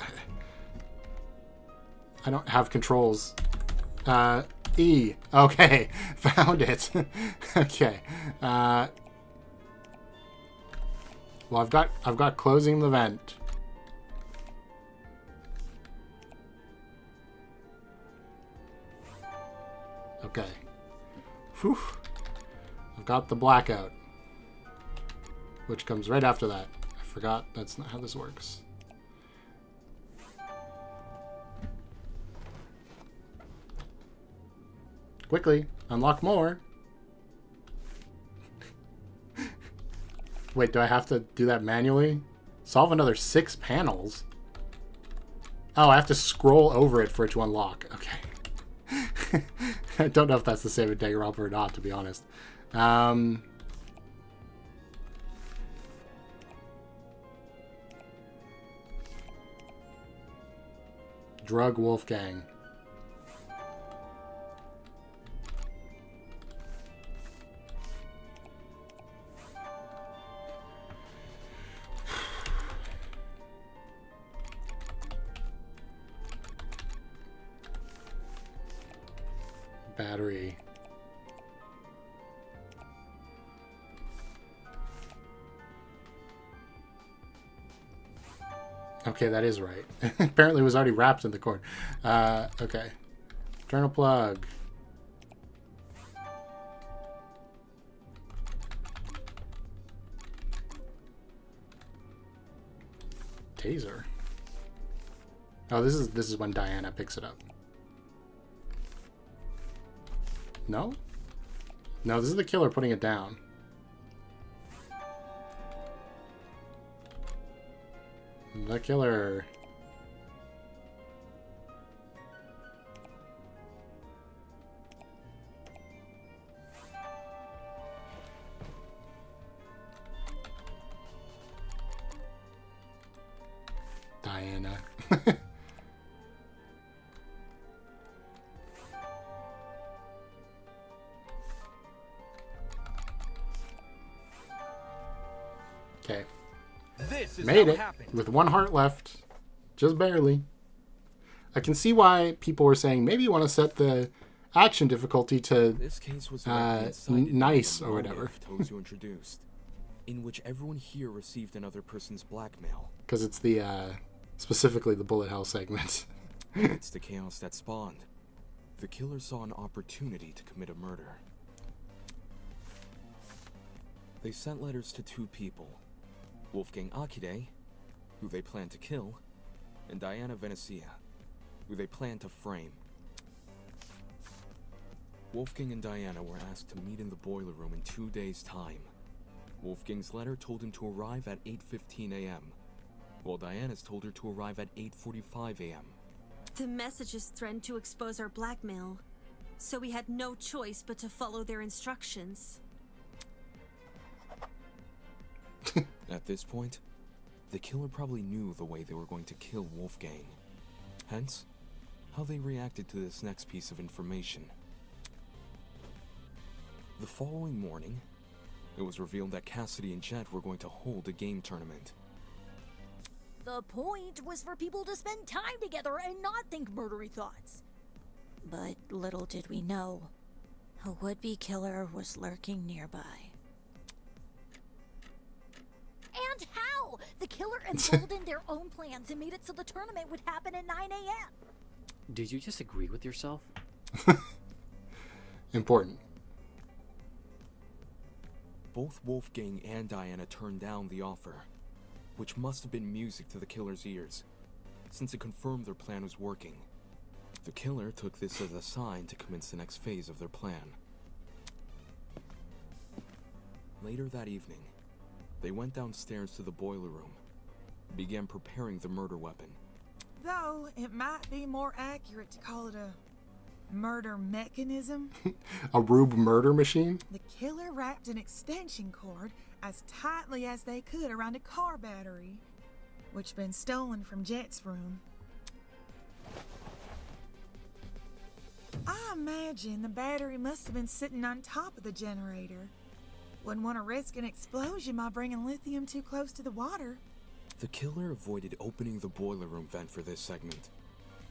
S1: I don't have controls. E. Okay. Found it. Okay. Well, I've got closing the vent. Okay. Whew. I've got the blackout, which comes right after that. I forgot that's not how this works. Quickly, unlock more. Wait, do I have to do that manually? Solve another 6 panels? Oh, I have to scroll over it for it to unlock. Okay. I don't know if that's the same in Danganronpa or not, to be honest. Drug Wolfgang. Battery. Okay, that is right. Apparently it was already wrapped in the cord. Okay. Internal plug. Taser. Oh, this is when Diana picks it up. No? No, this is the killer putting it down. The killer. Diana. Okay.
S14: This is
S1: Made
S14: how
S1: it
S14: happened.
S1: with 1 heart left. Just barely. I can see why people were saying maybe you want to set the action difficulty to
S7: This case was
S1: nice or whatever.
S7: Tozu introduced, in which everyone here received another person's blackmail.
S1: Because it's the specifically the bullet hell segment.
S7: It's the chaos that spawned. The killer saw an opportunity to commit a murder. They sent letters to 2 people. Wolfgang Akide, who they planned to kill, and Diana Venezia, who they planned to frame. Wolfgang and Diana were asked to meet in the boiler room in 2 days' time. Wolfgang's letter told him to arrive at 8:15 a.m., while Diana's told her to arrive at 8:45 a.m.
S4: The messages threatened to expose our blackmail, so we had no choice but to follow their instructions.
S7: At this point, the killer probably knew the way they were going to kill Wolfgang. Hence, how they reacted to this next piece of information. The following morning, it was revealed that Cassidy and Jet were going to hold a game tournament.
S11: The point was for people to spend time together and not think murdery thoughts. But little did we know, a would-be killer was lurking nearby. And how? The killer emboldened their own plans and made it so the tournament would happen at 9 a.m.
S10: Did you just agree with yourself?
S1: Important.
S7: Both Wolfgang and Diana turned down the offer, which must have been music to the killer's ears, since it confirmed their plan was working. The killer took this as a sign to commence the next phase of their plan. Later that evening, they went downstairs to the boiler room, and began preparing the murder weapon.
S15: Though it might be more accurate to call it a murder mechanism.
S1: A Rube murder machine?
S15: The killer wrapped an extension cord as tightly as they could around a car battery, which had been stolen from Jet's room. I imagine the battery must have been sitting on top of the generator. Wouldn't want to risk an explosion by bringing lithium too close to the water.
S7: The killer avoided opening the boiler room vent for this segment,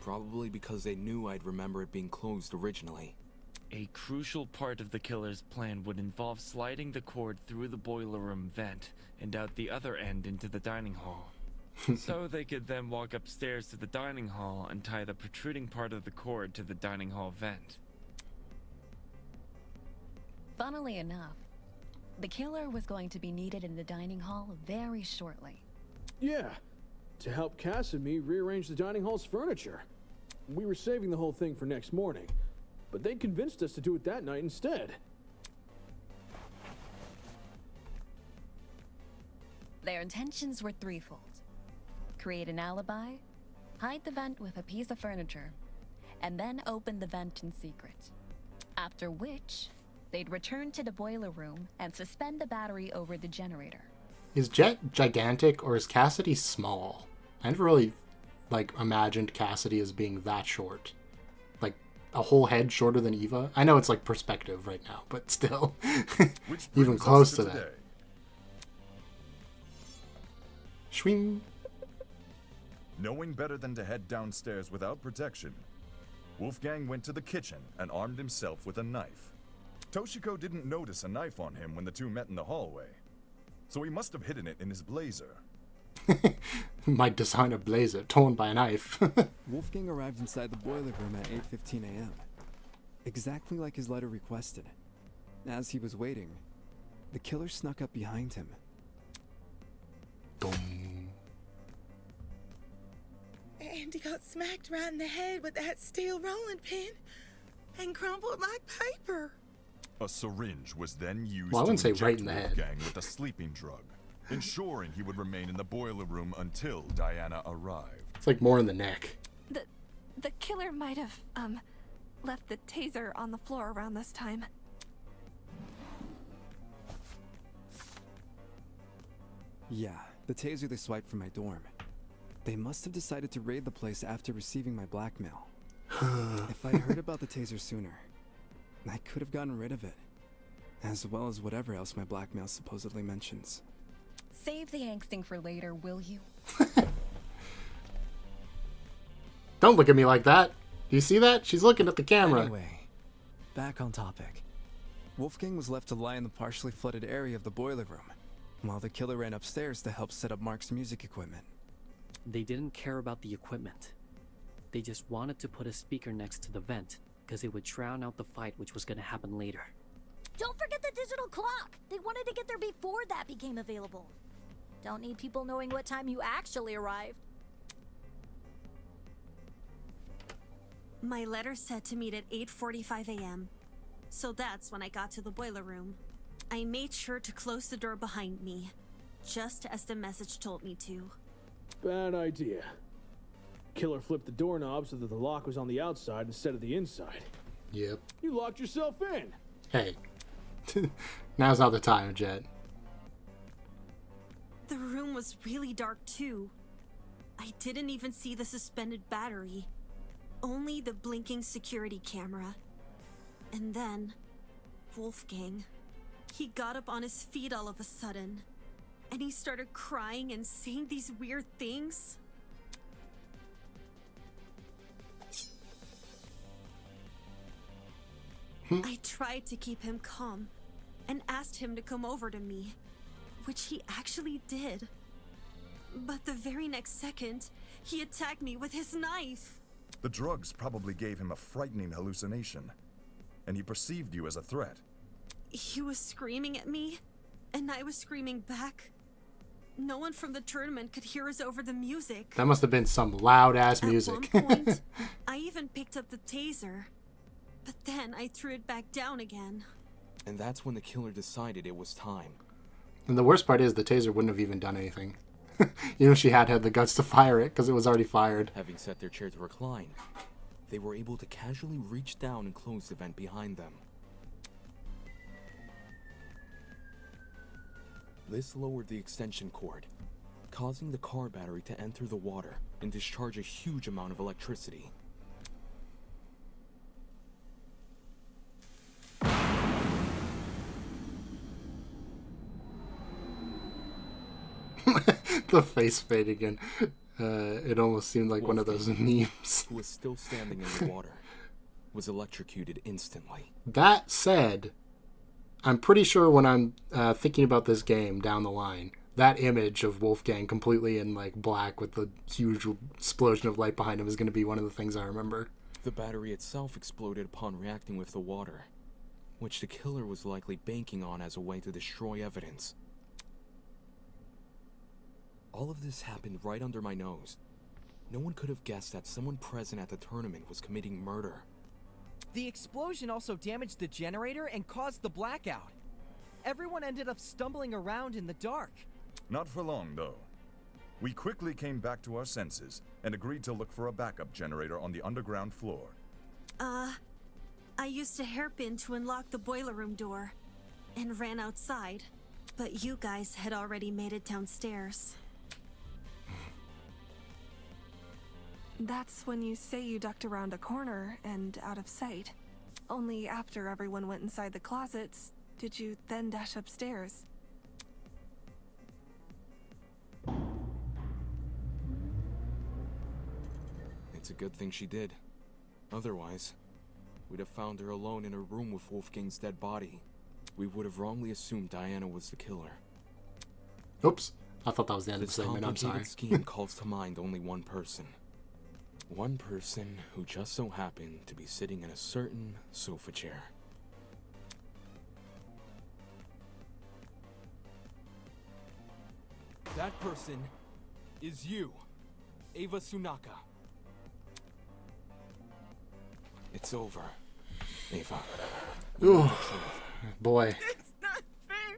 S7: probably because they knew I'd remember it being closed originally.
S8: A crucial part of the killer's plan would involve sliding the cord through the boiler room vent and out the other end into the dining hall. So they could then walk upstairs to the dining hall and tie the protruding part of the cord to the dining hall vent.
S6: Funnily enough, the killer was going to be needed in the dining hall very shortly.
S9: Yeah, to help Cass and me rearrange the dining hall's furniture. We were saving the whole thing for next morning, but they convinced us to do it that night instead.
S6: Their intentions were threefold. Create an alibi, hide the vent with a piece of furniture, and then open the vent in secret. After which, they'd return to the boiler room and suspend the battery over the generator.
S1: Is Jet gigantic or is Cassidy small? I never really, imagined Cassidy as being that short. Like, a whole head shorter than Eva? I know it's, perspective right now, but still. Even close to that. Shwing.
S12: Knowing better than to head downstairs without protection, Wolfgang went to the kitchen and armed himself with a knife. Toshiko didn't notice a knife on him when the two met in the hallway, so he must have hidden it in his blazer.
S1: Might design a blazer torn by a knife.
S3: Wolfgang arrived inside the boiler room at 8:15 a.m., exactly like his letter requested. As he was waiting, the killer snuck up behind him.
S15: And he got smacked right in the head with that steel rolling pin and crumpled like paper.
S12: A syringe was then used
S1: I wouldn't
S12: to
S1: say
S12: inject
S1: right in the head.
S12: Wolfgang with a sleeping drug, ensuring he would remain in the boiler room until Diana arrived.
S1: It's more in the neck.
S13: The killer might have, left the taser on the floor around this time.
S3: Yeah, the taser they swiped from my dorm. They must have decided to raid the place after receiving my blackmail. If I'd heard about the taser sooner, I could have gotten rid of it, as well as whatever else my blackmail supposedly mentions.
S6: Save the angsting for later, will you?
S1: Don't look at me like that. Do you see that? She's looking at the camera.
S3: Anyway, back on topic. Wolfgang was left to lie in the partially flooded area of the boiler room, while the killer ran upstairs to help set up Mark's music equipment.
S10: They didn't care about the equipment. They just wanted to put a speaker next to the vent, because it would drown out the fight which was going to happen later.
S11: Don't forget the digital clock! They wanted to get there before that became available. Don't need people knowing what time you actually arrived.
S16: My letter said to meet at 8:45 a.m. So that's when I got to the boiler room. I made sure to close the door behind me, just as the message told me to.
S9: Bad idea. Killer flipped the doorknob so that the lock was on the outside instead of the inside.
S1: Yep.
S9: You locked yourself in.
S1: Hey. Now's not the time, Jet.
S16: The room was really dark too. I didn't even see the suspended battery. Only the blinking security camera. And then, Wolfgang. He got up on his feet all of a sudden, and he started crying and saying these weird things. I tried to keep him calm and asked him to come over to me, which he actually did. But the very next second, he attacked me with his knife.
S12: The drugs probably gave him a frightening hallucination, and he perceived you as a threat.
S16: He was screaming at me, and I was screaming back. No one from the tournament could hear us over the music.
S1: That must have been some loud-ass music.
S16: At one point, I even picked up the taser, but then I threw it back down again.
S7: And that's when the killer decided it was time.
S1: And the worst part is the taser wouldn't have even done anything. She had the guts to fire it because it was already fired.
S7: Having set their chair to recline, they were able to casually reach down and close the vent behind them. This lowered the extension cord, causing the car battery to enter the water and discharge a huge amount of electricity.
S1: The face fade again. It almost seemed like one of those memes.
S7: Who was still standing in the water was electrocuted instantly.
S1: That said, I'm pretty sure when I'm thinking about this game down the line, that image of Wolfgang completely in like black with the huge explosion of light behind him is going to be one of the things I remember.
S7: The battery itself exploded upon reacting with the water, which the killer was likely banking on as a way to destroy evidence. All of this happened right under my nose. No one could have guessed that someone present at the tournament was committing murder.
S14: The explosion also damaged the generator and caused the blackout. Everyone ended up stumbling around in the dark.
S12: Not for long, though. We quickly came back to our senses and agreed to look for a backup generator on the underground floor.
S16: I used a hairpin to unlock the boiler room door and ran outside, but you guys had already made it downstairs.
S13: That's when you say you ducked around a corner and out of sight. Only after everyone went inside the closets, did you then dash upstairs?
S7: It's a good thing she did. Otherwise, we'd have found her alone in her room with Wolfgang's dead body. We would have wrongly assumed Diana was the killer.
S1: Oops. I thought that was the end of the
S7: This
S1: segment. I'm sorry.
S7: complicated scheme calls to mind only one person. One person who just so happened to be sitting in a certain sofa chair. That person is you, Ava Sunaka. It's over, Ava.
S1: Ooh, boy.
S15: It's not fair.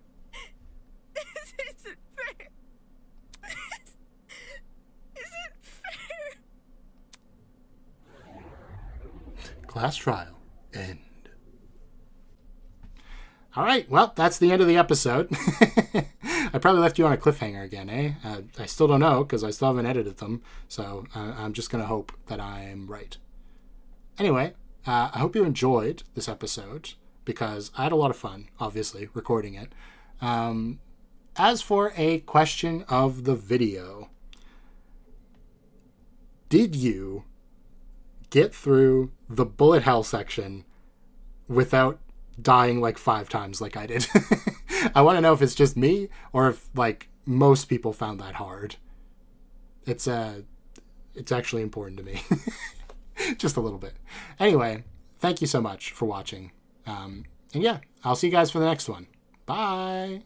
S15: This isn't fair. This isn't fair.
S1: Class trial. End. All right, well, that's the end of the episode. I probably left you on a cliffhanger again, eh? I still don't know because I still haven't edited them, so I'm just going to hope that I'm right. Anyway, I hope you enjoyed this episode because I had a lot of fun, obviously, recording it. As for a question of the video, did you get through the bullet hell section without dying like 5 times like I did? I want to know if it's just me or if like most people found that hard. It's actually important to me. Just a little bit. Anyway, thank you so much for watching. And yeah, I'll see you guys for the next one. Bye.